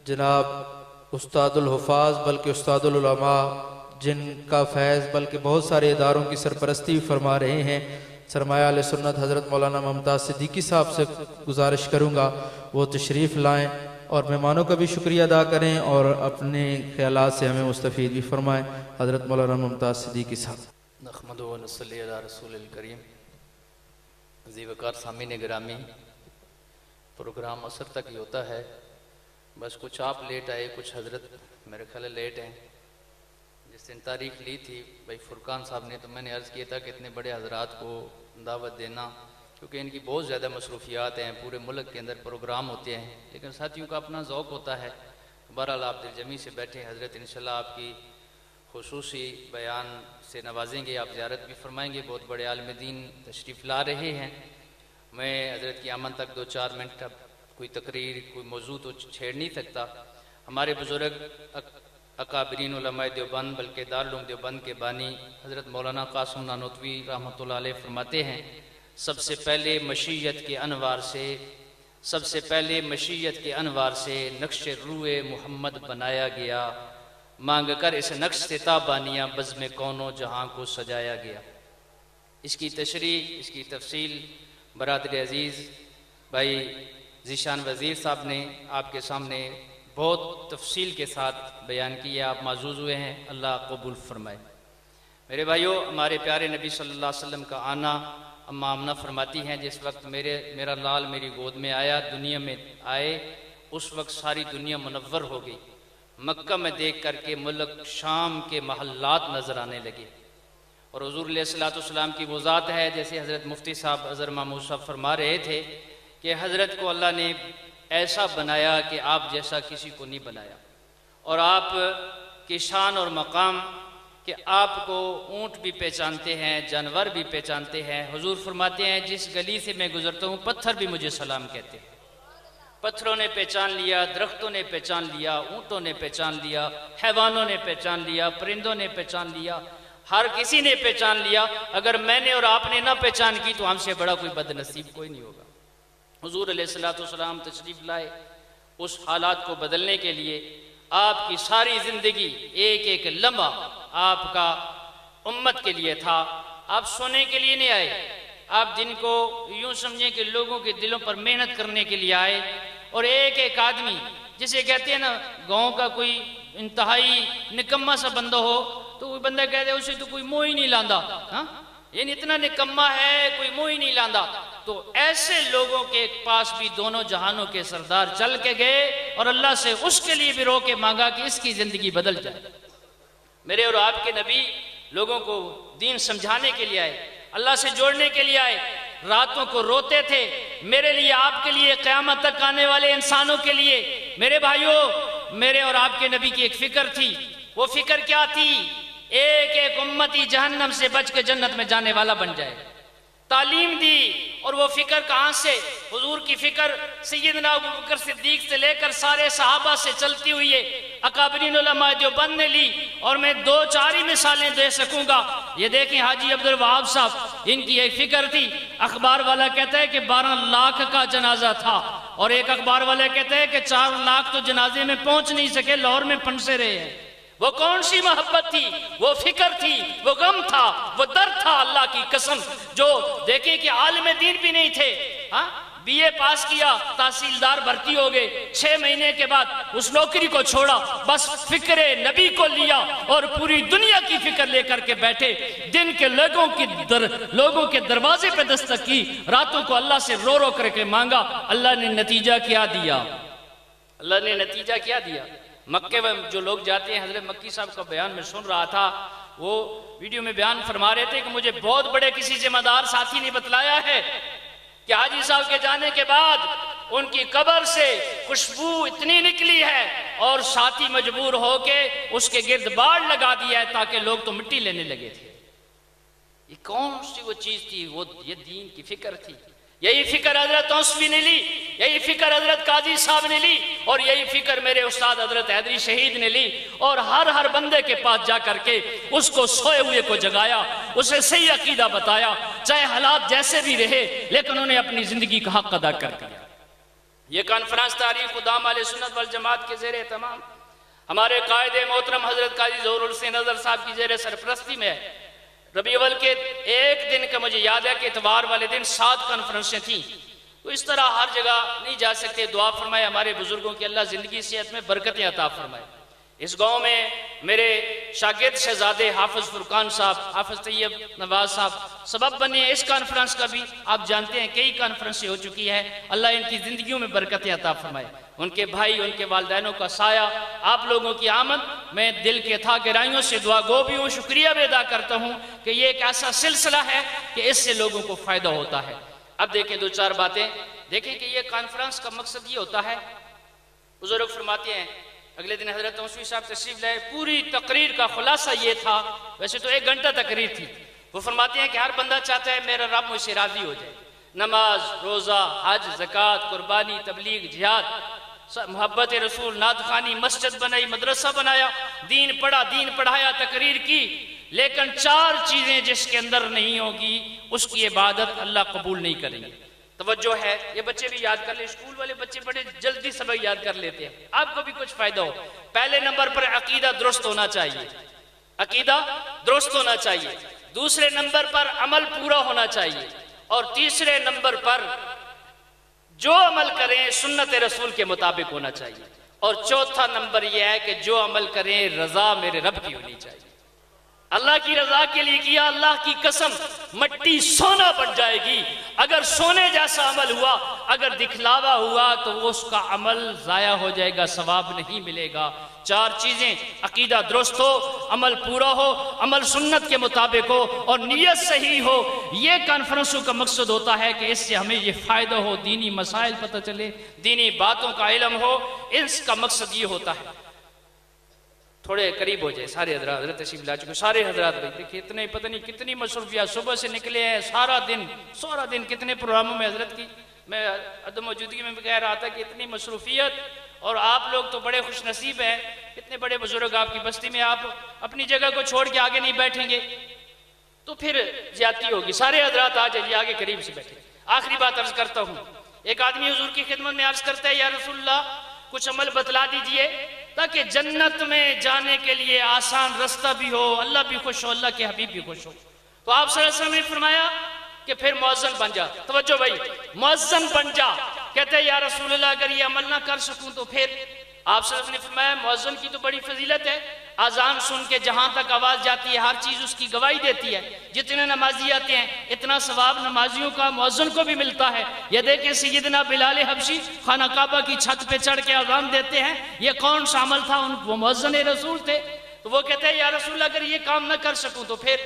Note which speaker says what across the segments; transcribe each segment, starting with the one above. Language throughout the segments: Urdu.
Speaker 1: جناب استاد الحفاظ بلکہ استاد العلماء جن کا فیض بلکہ بہت سارے اداروں کی سرپرستی بھی فرما رہے ہیں، سرمایہ اہل سنت حضرت مولانا ممتاز صدیقی صاحب سے گزارش کروں گا وہ تشریف لائیں اور مہمانوں کا بھی شکریہ ادا کریں اور اپنے خیالات سے ہمیں مستفید بھی فرمائیں۔ حضرت مولانا ممتاز صدیقی صاحب۔
Speaker 2: نحمدہ و نصلی علی رسول الکریم۔ عزیز وقار سامعین گرامی، پروگرام عصر تک ہی ہوتا ہے، بس کچھ آپ لیٹ آئے، کچھ حضرت میرے خیال لیٹ ہیں۔ جس دن تاریخ لی تھی بھائی فرقان صاحب نے، تو میں نے عرض کیا تھا کہ اتنے بڑے حضرات کو دعوت دینا، کیونکہ ان کی بہت زیادہ مصروفیات ہیں، پورے ملک کے اندر پروگرام ہوتے ہیں، لیکن ساتھیوں کا اپنا ذوق ہوتا ہے۔ بہرحال آپ دل جمی سے بیٹھے، حضرت انشاءاللہ آپ کی خصوصی بیان سے نوازیں گے، آپ زیارت بھی فرمائیں گے۔ بہت بڑے عالم دین تشریف لا رہے ہیں۔ میں حضرت کی آمد تک 2-4 منٹ اب کوئی تقریر کوئی موضوع تو چھیڑ نہیں سکتا۔ ہمارے بزرگ اکابرین علماء دیوبند بلکہ دارالعلوم دیوبند کے بانی حضرت مولانا قاسم نانوتوی رحمۃ اللہ علیہ فرماتے ہیں، سب سے پہلے مشیت کے انوار سے نقش روئے محمد بنایا گیا، مانگ کر اس نقش سے تابانیاں بزم کونو جہاں کو سجایا گیا۔ اس کی تشریح، اس کی تفصیل برادر عزیز بھائی ذیشان وزیر صاحب نے آپ کے سامنے بہت تفصیل کے ساتھ بیان کیا، آپ معزوز ہوئے ہیں، اللہ قبول فرمائے۔ میرے بھائیوں، ہمارے پیارے نبی صلی اللہ علیہ وسلم کا آنا، اماں آمنہ فرماتی ہیں جس وقت میرا لال میری گود میں آیا، دنیا میں آئے، اس وقت ساری دنیا منور ہو گئی۔ مکہ میں دیکھ کر کے ملک شام کے محلات نظر آنے لگے، اور حضور علیہ السلام کی وہ ذات ہے، جیسے حضرت مفتی صاحب اظہر محمود صاحب فرما رہے تھے کہ حضرت کو اللہ نے ایسا بنایا کہ آپ جیسا کسی کو نہیں بنایا، اور آپ کی شان اور مقام کہ آپ کو اونٹ بھی پہچانتے ہیں، جانور بھی پہچانتے ہیں۔ حضور فرماتے ہیں جس گلی سے میں گزرتا ہوں پتھر بھی مجھے سلام کہتے ہیں۔ پتھروں نے پہچان لیا، درختوں نے پہچان لیا، اونٹوں نے پہچان لیا، حیوانوں نے پہچان لیا، پرندوں نے پہچان لیا، ہر کسی نے پہچان لیا۔ اگر میں نے اور آپ نے نہ پہچان کی تو ہم سے بڑا کوئی بد نصیب کوئی نہیں ہوگا۔ حضور علیہ السلام تشریف لائے اس حالات کو بدلنے کے لیے۔ آپ کی ساری زندگی ایک ایک لمحہ آپ کا امت کے لیے تھا۔ آپ سونے کے لیے نہیں آئے، آپ جن کو یوں سمجھیں کہ لوگوں کے دلوں پر محنت کرنے کے لیے آئے، اور ایک ایک آدمی جسے کہتے ہیں نا گاؤں کا کوئی انتہائی نکمہ سا بندہ ہو تو کوئی بندہ کہتے ہیں اسے تو کوئی موہ ہی نہیں لاندا، یعنی اتنا نکمہ ہے کوئی موہ ہی نہیں لاندا۔ تو ایسے لوگوں کے پاس بھی دونوں جہانوں کے سردار چل کے گئے اور اللہ سے اس کے لیے بھی رو کے مانگا کہ اس کی زندگی بدل جائے۔ میرے اور آپ کے نبی لوگوں کو دین سمجھانے کے لیے آئے، اللہ سے جوڑنے کے لیے آئے، راتوں کو روتے تھے میرے لیے، آپ کے لیے، قیامت تک آنے والے انسانوں کے لیے۔ میرے بھائیوں، میرے اور آپ کے نبی کی ایک فکر تھی، وہ فکر کیا تھی؟ ایک ایک امتی جہنم سے بچ کے جنت میں جانے والا بن جائے۔ تعلیم دی، اور وہ فکر کہاں سے؟ حضور کی فکر سیدنا ابوبکر صدیق سے لے کر سارے صحابہ سے چلتی ہوئی ہے، اکابرین علماء دیوبند نے لی، اور میں 2-4 ہی مثالیں دے سکوں گا۔ یہ دیکھیں حاجی عبدالوہاب صاحب، ان کی ایک فکر تھی۔ اخبار والا کہتا ہے کہ 12 لاکھ کا جنازہ تھا، اور ایک اخبار والا کہتا ہے کہ 4 لاکھ تو جنازے میں پہنچ نہیں سکے، لاہور میں پھنسے رہے ہیں۔ وہ کون سی محبت تھی؟ وہ فکر تھی، وہ غم تھا، وہ درد تھا، اللہ کی قسم۔ جو دیکھیں کہ عالم دین بھی نہیں تھے، بی اے پاس کیا، تحصیلدار بھرتی ہو گئے، 6 مہینے کے بعد اس نوکری کو چھوڑا، بس فکر نبی کو لیا اور پوری دنیا کی فکر لے کر کے بیٹھے۔ دن کے لوگوں کے دروازے پہ دستک کی، راتوں کو اللہ سے رو رو کر کے مانگا۔ اللہ نے نتیجہ کیا دیا؟ اللہ نے نتیجہ کیا دیا؟ مکے میں جو لوگ جاتے ہیں، حضرت مکی صاحب کا بیان میں سن رہا تھا، وہ ویڈیو میں بیان فرما رہے تھے کہ مجھے بہت بڑے کسی ذمہ دار ساتھی نے بتلایا ہے کہ حاجی صاحب کے جانے کے بعد ان کی قبر سے خوشبو اتنی نکلی ہے اور ساتھی مجبور ہو کے اس کے گرد باڑ لگا دیا ہے تاکہ لوگ تو مٹی لینے لگے تھے۔ یہ کون سی وہ چیز تھی؟ وہ یہ دین کی فکر تھی۔ یہی فکر حضرت توسوی نے لی، یہی فکر حضرت قاضی صاحب نے لی، اور یہی فکر میرے استاد حضرت حیدری شہید نے لی، اور ہر بندے کے پاس جا کر کے اس کو سوئے ہوئے کو جگایا، اسے صحیح عقیدہ بتایا، چاہے حالات جیسے بھی رہے لیکن انہیں اپنی زندگی کا حق ادا کر دیا۔ یہ کانفرنس تاریخ خدام اہل سنت والجماعت کے زیر اہتمام ہمارے قائد محترم حضرت قاضی ظہور حسین اظہر صاحب کی زیر سرپرستی میں ہے۔ ربیع الاول کے ایک دن کا مجھے یاد ہے کہ اتوار والے دن 7 کانفرنسیں تھیں، تو اس طرح ہر جگہ نہیں جا سکتے۔ دعا فرمائے ہمارے بزرگوں کی اللہ زندگی صحت میں برکتیں عطا فرمائے۔ اس گاؤں میں میرے شاگرد شہزادے حافظ فرقان صاحب، حافظ طیب نواز صاحب سبب بنے اس کانفرنس کا بھی، آپ جانتے ہیں کئی کانفرنسیں ہو چکی ہے، اللہ ان کی زندگیوں میں برکتیں عطا فرمائے۔ ان کے بھائی، ان کے والدینوں کا سایہ، آپ لوگوں کی آمد، میں دل کے تھا گہرائیوں سے دعا گو بھی ہوں، شکریہ بھی ادا کرتا ہوں کہ یہ ایک ایسا سلسلہ ہے کہ اس سے لوگوں کو فائدہ ہوتا ہے۔ اب دیکھیں 2-4 باتیں، دیکھیں کہ یہ کانفرنس کا مقصد یہ ہوتا ہے، بزرگ فرماتے ہیں اگلے دن حضرت موسوی صاحب تشریف لائے، پوری تقریر کا خلاصہ یہ تھا، ویسے تو 1 گھنٹہ تقریر تھی، وہ فرماتے ہیں کہ ہر بندہ چاہتا ہے میرا رب مجھ سے راضی ہو جائے، نماز، روزہ، حج، زکوٰۃ، قربانی، تبلیغ، جہاد، محبت رسول، نعت خوانی، مسجد بنائی، مدرسہ بنایا، دین پڑھا، دین پڑھایا، تقریر کی، لیکن 4 چیزیں جس کے اندر نہیں ہوگی اس کی عبادت اللہ قبول نہیں کریں گے۔ توجہ ہے، یہ بچے بھی یاد کر لیں، اسکول والے بچے بڑے جلدی سبق یاد کر لیتے ہیں، آپ کو بھی کچھ فائدہ ہو۔ پہلے نمبر پر عقیدہ درست ہونا چاہیے، عقیدہ درست ہونا چاہیے، دوسرے نمبر پر عمل پورا ہونا چاہیے، اور تیسرے نمبر پر جو عمل کریں سنت رسول کے مطابق ہونا چاہیے، اور چوتھا نمبر یہ ہے کہ جو عمل کریں رضا میرے رب کی ہونی چاہیے۔ اللہ کی رضا کے لیے کیا، اللہ کی قسم مٹی سونا بن جائے گی، اگر سونے جیسا عمل ہوا، اگر دکھلاوا ہوا تو اس کا عمل ضائع ہو جائے گا، ثواب نہیں ملے گا۔ 4 چیزیں، عقیدہ درست ہو، عمل پورا ہو، عمل سنت کے مطابق ہو، اور نیت صحیح ہو۔ یہ کانفرنسوں کا مقصد ہوتا ہے کہ اس سے ہمیں یہ فائدہ ہو، دینی مسائل پتہ چلے، دینی باتوں کا علم ہو، اس کا مقصد یہ ہوتا ہے۔ تھوڑے قریب ہو جائے سارے حضرات تشریف لا چکے، سارے حضرات بھائی دیکھیں اتنے پتہ نہیں کتنی مصروفیات، صبح سے نکلے ہیں، سارا دن کتنے پروگراموں میں حضرت کی، میں عدم موجودگی میں کہہ رہا تھا کہ اتنی مصروفیت، اور آپ لوگ تو بڑے خوش نصیب ہیں، اتنے بڑے بزرگ آپ کی بستی میں، آپ اپنی جگہ کو چھوڑ کے آگے نہیں بیٹھیں گے تو پھر زیادتی ہوگی۔ سارے حضرات آ جائیے آگے قریب سے بیٹھیں۔ آخری بات عرض کرتا ہوں، ایک آدمی حضور کی خدمت میں عرض کرتا ہے، یا رسول اللہ کچھ عمل بتلا دیجئے تاکہ جنت میں جانے کے لیے آسان رستہ بھی ہو، اللہ بھی خوش ہو، اللہ کے حبیب بھی خوش ہو۔ تو آپ صلی اللہ علیہ وسلم نے فرمایا کہ پھر مؤذن بن جا۔ توجہ بھائی، مؤذن بن جا۔ کہتے ہیں یا رسول اللہ اگر یہ عمل نہ کر سکوں تو پھر؟ آپ صلی اللہ علیہ وسلم نے فرمایا مؤذن کی تو بڑی فضیلت ہے، اذان سن کے جہاں تک آواز جاتی ہے ہر چیز اس کی گواہی دیتی ہے، جتنے نمازی آتے ہیں اتنا ثواب نمازیوں کا مؤذن کو بھی ملتا ہے۔ یہ دیکھیں سیدنا بلال حبشی خانہ کعبہ کی چھت پہ چڑھ کے اذان دیتے ہیں، یہ کون شا عمل تھا؟ وہ مؤذن رسول تھے۔ تو وہ کہتے ہیں یا رسول اللہ اگر یہ کام نہ کر سکوں تو پھر؟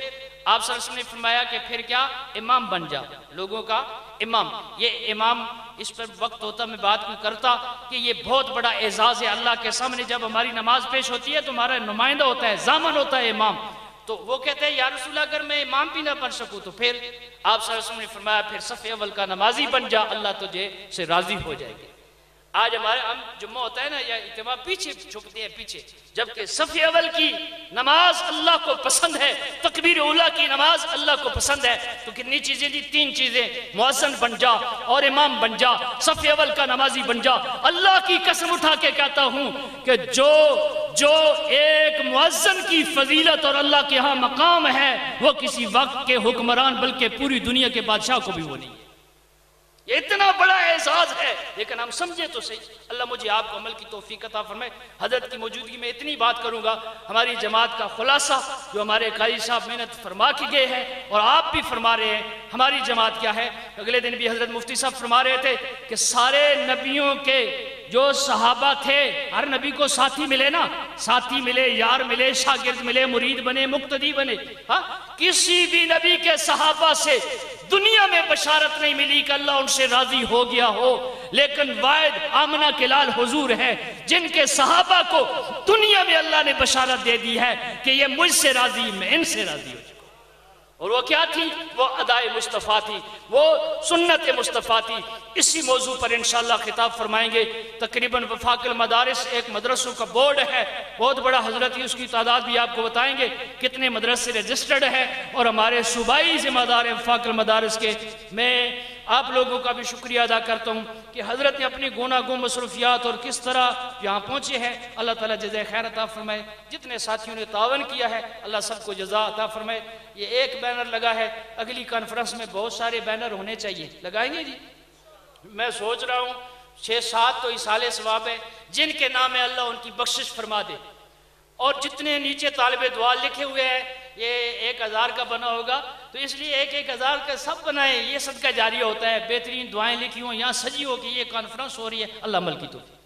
Speaker 2: آپ صلی اللہ علیہ وسلم نے فرمایا کہ پھر کیا؟ امام بن جا، لوگوں کا امام۔ یہ امام، اس پر وقت ہوتا میں بات کو کرتا کہ یہ بہت بڑا اعزاز ہے اللہ کے سامنے، جب ہماری نماز پیش ہوتی ہے تو ہمارا نمائندہ ہوتا ہے، ضامن ہوتا ہے امام۔ تو وہ کہتے ہیں یا رسول اللہ اگر میں امام بھی نہ پڑھ سکوں تو پھر؟ آپ صلی اللہ علیہ وسلم نے فرمایا پھر صف اول کا نمازی بن جا، اللہ تجھے سے راضی ہو جائے گی۔ آج ہمارے ہم جمعہ ہوتا ہے نا یا اجتماع، پیچھے چھپتے ہیں پیچھے، جبکہ صف اول کی نماز اللہ کو پسند ہے، تکبیر اولیٰ کی نماز اللہ کو پسند ہے۔ تو کتنی چیزیں دی؟ 3 چیزیں، مؤذن بن جا اور امام بن جا، صف اول کا نمازی بن جا۔ اللہ کی قسم اٹھا کے کہتا ہوں کہ جو ایک مؤذن کی فضیلت اور اللہ کے ہاں مقام ہے وہ کسی وقت کے حکمران بلکہ پوری دنیا کے بادشاہ کو بھی وہ نہیں ہے۔ یہ اتنا بڑا اعزاز ہے، لیکن ہم سمجھے تو صحیح۔ اللہ مجھے آپ کو عمل کی توفیق عطا فرمائے۔ حضرت کی موجودگی میں اتنی بات کروں گا، ہماری جماعت کا خلاصہ جو ہمارے قاری صاحب محنت فرما کے گئے ہیں اور آپ بھی فرما رہے ہیں، ہماری جماعت کیا ہے؟ اگلے دن بھی حضرت مفتی صاحب فرما رہے تھے کہ سارے نبیوں کے جو صحابہ تھے، ہر نبی کو ساتھی ملے نا، ساتھی ملے، یار ملے، شاگرد ملے، مرید بنے، مقتدی بنے۔ ہاں، کسی بھی نبی کے صحابہ سے دنیا میں بشارت نہیں ملی کہ اللہ ان سے راضی ہو گیا ہو، لیکن واحد آمنہ کے لال حضور ہے جن کے صحابہ کو دنیا میں اللہ نے بشارت دے دی ہے کہ یہ مجھ سے راضی، میں ان سے راضی ہو چکا۔ اور وہ کیا تھی؟ وہ ادائے مصطفیٰ تھی، وہ سنت مصطفیٰ تھی۔ اسی موضوع پر انشاءاللہ خطاب فرمائیں گے۔ تقریباً وفاق المدارس ایک مدرسوں کا بورڈ ہے، بہت بڑا حضرت ہی، اس کی تعداد بھی آپ کو بتائیں گے کتنے مدرسے رجسٹرڈ ہے، اور ہمارے صوبائی ذمہ دار وفاق المدارس کے۔ میں
Speaker 3: آپ لوگوں کا بھی شکریہ ادا کرتا ہوں کہ حضرت نے اپنی گونا گو مصروفیات اور کس طرح یہاں پہنچے ہیں، اللہ تعالیٰ جزائے خیر عطا فرمائے۔ جتنے ساتھیوں نے تعاون کیا ہے اللہ سب کو جزا عطا فرمائے۔ یہ ایک بینر لگا ہے، اگلی کانفرنس میں بہت سارے بینر ہونے چاہیے، لگائیں گے جی؟ میں سوچ رہا ہوں 6-7 تو ایصال ثواب ہے، جن کے نام ہے اللہ ان کی بخشش فرما دے۔ اور جتنے نیچے طالب دعا لکھے ہوئے ہیں، یہ 1000 کا بنا ہوگا، تو اس لیے 1000 کا سب بنائیں، یہ صدقہ جاریہ ہوتا ہے۔ بہترین دعائیں لکھی ہوں، یہاں سجی ہو کہ یہ کانفرنس ہو رہی ہے، اللہ عمل کی توفیق۔